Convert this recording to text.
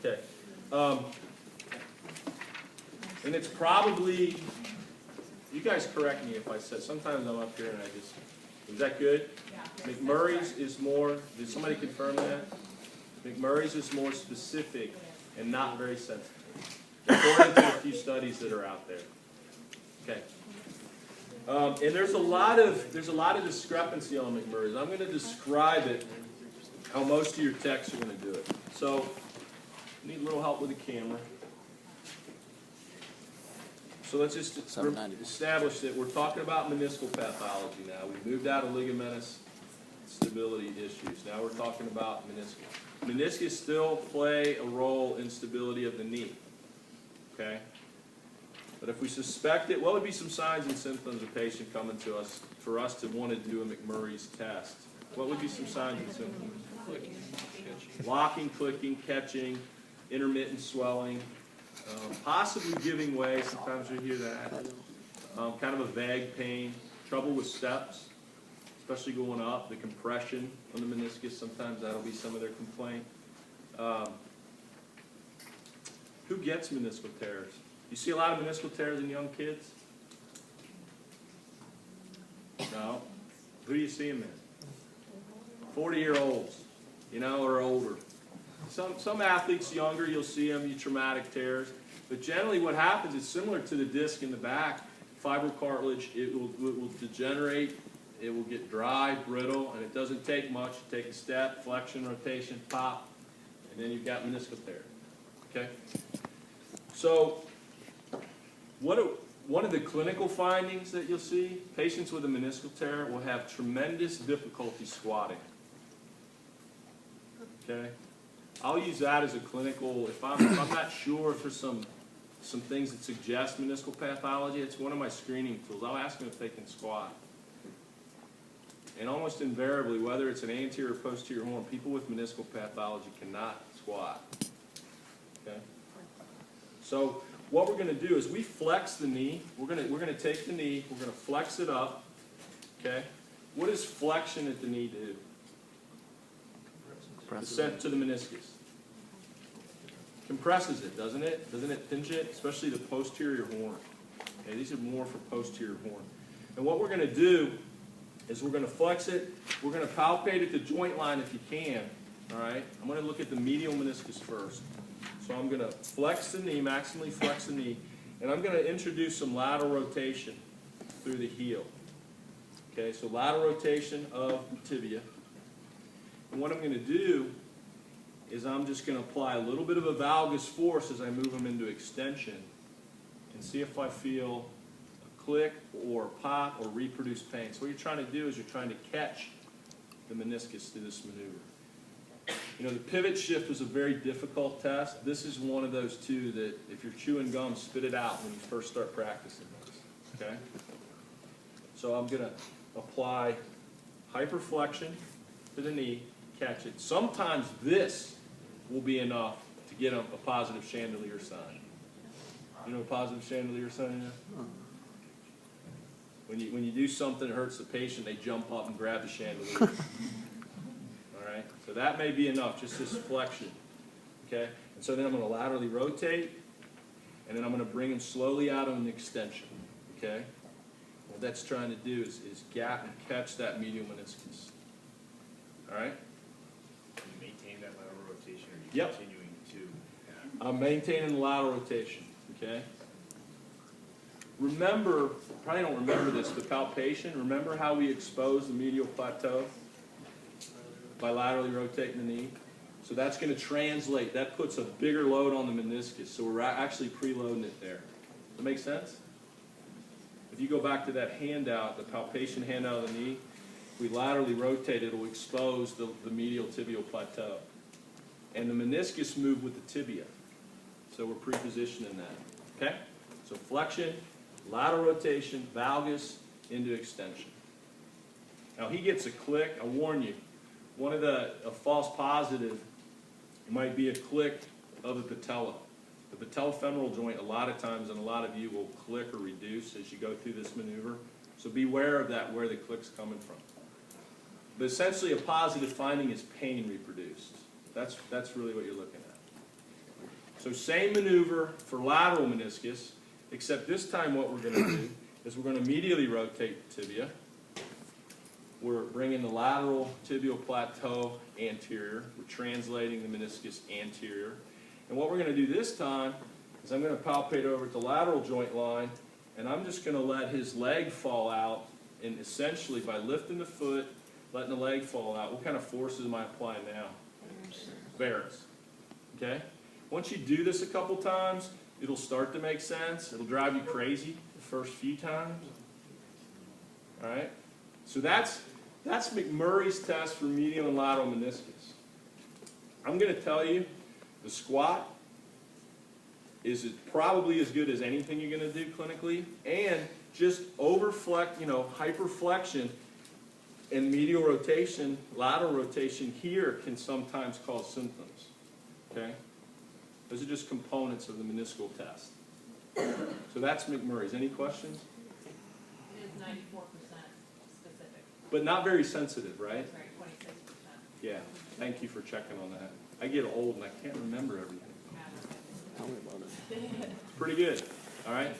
Okay. And it's probably, you guys correct me if I said, sometimes I'm up here and I just, is that good? Yeah. McMurray's is more, did somebody confirm that? McMurray's is more specific and not very sensitive, according to a few studies that are out there. Okay. And there's a lot of discrepancy on McMurray's. I'm going to describe it, how most of your techs are going to do it. So, need a little help with the camera. So let's just establish that we're talking about meniscal pathology now. We moved out of ligamentous stability issues. Now we're talking about meniscus. Meniscus still play a role in stability of the knee. Okay? But if we suspect it, what would be some signs and symptoms of a patient coming to us for us to want to do a McMurray's test? What would be some signs and symptoms? Locking, clicking, catching, intermittent swelling, possibly giving way, sometimes you hear that, kind of a vague pain, trouble with steps, especially going up, the compression on the meniscus, sometimes that'll be some of their complaint. Who gets meniscal tears? You see a lot of meniscal tears in young kids? No? Who do you see them in? 40-year-olds, you know, or older. Some athletes younger, you'll see them, traumatic tears. But generally what happens is similar to the disc in the back, fibrocartilage, it will degenerate, it will get dry, brittle, and it doesn't take much. You take a step, flexion, rotation, pop, and then you've got meniscal tear. Okay? So, one of the clinical findings that you'll see, patients with a meniscal tear will have tremendous difficulty squatting. Okay? I'll use that as a clinical, if I'm not sure if there's some things that suggest meniscal pathology, it's one of my screening tools. I'll ask them if they can squat. And almost invariably, whether it's an anterior or posterior horn, people with meniscal pathology cannot squat. Okay? So what we're going to do is we flex the knee. We're going to take the knee, we're going to flex it up. Okay? What does flexion at the knee do? Descent to the meniscus. Compresses it, doesn't it? Doesn't it pinch it? Especially the posterior horn. Okay, these are more for posterior horn. And what we're going to do is we're going to flex it. We're going to palpate at the joint line if you can. All right? I'm going to look at the medial meniscus first. So I'm going to flex the knee, maximally flex the knee, and I'm going to introduce some lateral rotation through the heel. Okay, so lateral rotation of the tibia. And what I'm going to do is I'm just going to apply a little bit of a valgus force as I move them into extension and see if I feel a click or pop or reproduce pain. So what you're trying to do is you're trying to catch the meniscus through this maneuver. You know, the pivot shift was a very difficult test. This is one of those two that if you're chewing gum, spit it out when you first start practicing this. Okay? So I'm going to apply hyperflexion to the knee, catch it. Sometimes this will be enough to get a positive chandelier sign. You know what a positive chandelier sign is? When you do something that hurts the patient, they jump up and grab the chandelier. All right? So that may be enough, just this flexion. Okay? And so then I'm going to laterally rotate, and then I'm going to bring them slowly out on an extension. Okay? What that's trying to do is gap and catch that medial meniscus. All right? Maintain that lateral rotation, or are you Yep. continuing to? I'm maintaining the lateral rotation, okay? Remember, probably don't remember this, the palpation. Remember how we expose the medial plateau by laterally rotating the knee? So that's going to translate. That puts a bigger load on the meniscus. So we're actually preloading it there. Does that make sense? If you go back to that handout, the palpation handout of the knee, if we laterally rotate it, will expose the medial tibial plateau. And the meniscus move with the tibia. So we're pre-positioning that. Okay? So flexion, lateral rotation, valgus into extension. Now he gets a click. I warn you, one of a false positive might be a click of the patella. The patellofemoral joint, a lot of times, and a lot of you will click or reduce as you go through this maneuver. So beware of that, where the click's coming from. But essentially, a positive finding is pain reproduced. That's really what you're looking at. So same maneuver for lateral meniscus, except this time what we're going to do is we're going to medially rotate the tibia. We're bringing the lateral tibial plateau anterior. We're translating the meniscus anterior. And what we're going to do this time is I'm going to palpate over at the lateral joint line, and I'm just going to let his leg fall out, and essentially by lifting the foot, letting the leg fall out. What kind of forces am I applying now? Varus. Okay? Once you do this a couple times, it'll start to make sense. It'll drive you crazy the first few times. All right? So that's McMurray's test for medial and lateral meniscus. I'm going to tell you, the squat is probably as good as anything you're going to do clinically, and just hyperflexion and medial rotation, lateral rotation here can sometimes cause symptoms. Okay? Those are just components of the meniscal test. So that's McMurray's. Any questions? It is 94% specific. But not very sensitive, right? That's right, 26%. Yeah. Thank you for checking on that. I get old and I can't remember everything. Average. Tell me about it. Pretty good. All right?